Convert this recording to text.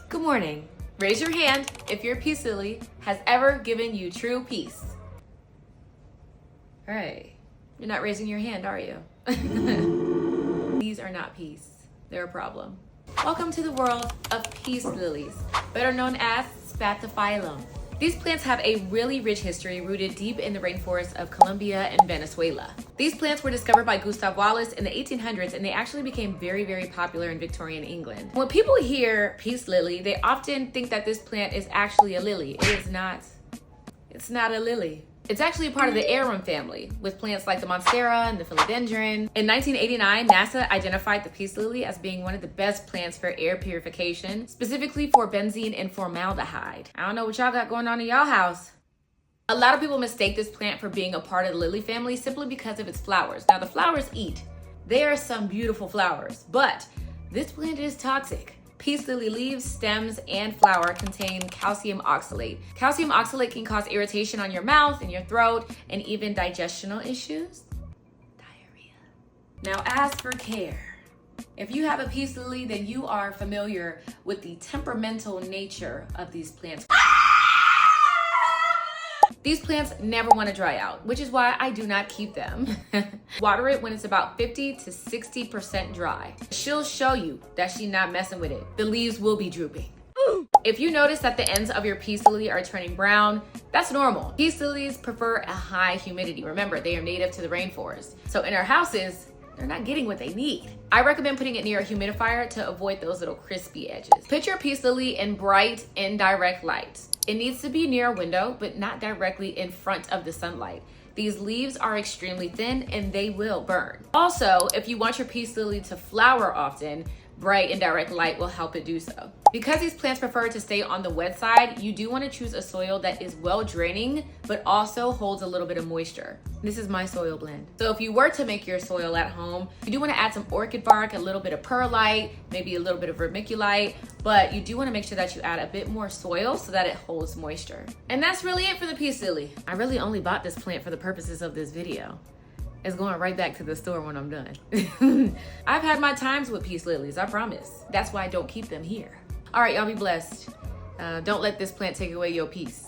Good morning. Raise your hand if your peace lily has ever given you true peace. All right. You're not raising your hand, are you? These are not peace. They're a problem. Welcome to the world of peace lilies, better known as spathiphyllum. These plants have a really rich history rooted deep in the rainforests of Colombia and Venezuela. These plants were discovered by Gustav Wallace in the 1800s, and they actually became very, very popular in Victorian England. When people hear peace lily, they often think that this plant is actually a lily. It is not. It's not a lily. It's actually a part of the arum family, with plants like the monstera and the philodendron. In 1989, NASA identified the peace lily as being one of the best plants for air purification, specifically for benzene and formaldehyde. I don't know what y'all got going on in y'all house. A lot of people mistake this plant for being a part of the lily family simply because of its flowers. Now, the flowers eat. There are some beautiful flowers, but this plant is toxic. Peace lily leaves, stems, and flower contain calcium oxalate. Calcium oxalate can cause irritation on your mouth and your throat and even digestional issues. Diarrhea. Now, as for care, if you have a peace lily, then you are familiar with the temperamental nature of these plants. These plants never want to dry out, which is why I do not keep them. Water it when it's about 50 to 60% dry. She'll show you that she's not messing with it. The leaves will be drooping. If you notice that the ends of your peace lily are turning brown, that's normal. Peace lilies prefer a high humidity. Remember, they are native to the rainforest. So in our houses, they're not getting what they need. I recommend putting it near a humidifier to avoid those little crispy edges. Put your peace lily in bright, indirect light. It needs to be near a window, but not directly in front of the sunlight. These leaves are extremely thin and they will burn. Also, if you want your peace lily to flower often, bright indirect light will help it do so. Because these plants prefer to stay on the wet side, you do want to choose a soil that is well draining, but also holds a little bit of moisture. This is my soil blend. So if you were to make your soil at home, you do want to add some orchid bark, a little bit of perlite, maybe a little bit of vermiculite, but you do want to make sure that you add a bit more soil so that it holds moisture. And that's really it for the peace lily. I really only bought this plant for the purposes of this video. It's going right back to the store when I'm done. I've had my times with peace lilies, I promise. That's why I don't keep them here. All right, y'all be blessed. Don't let this plant take away your peace.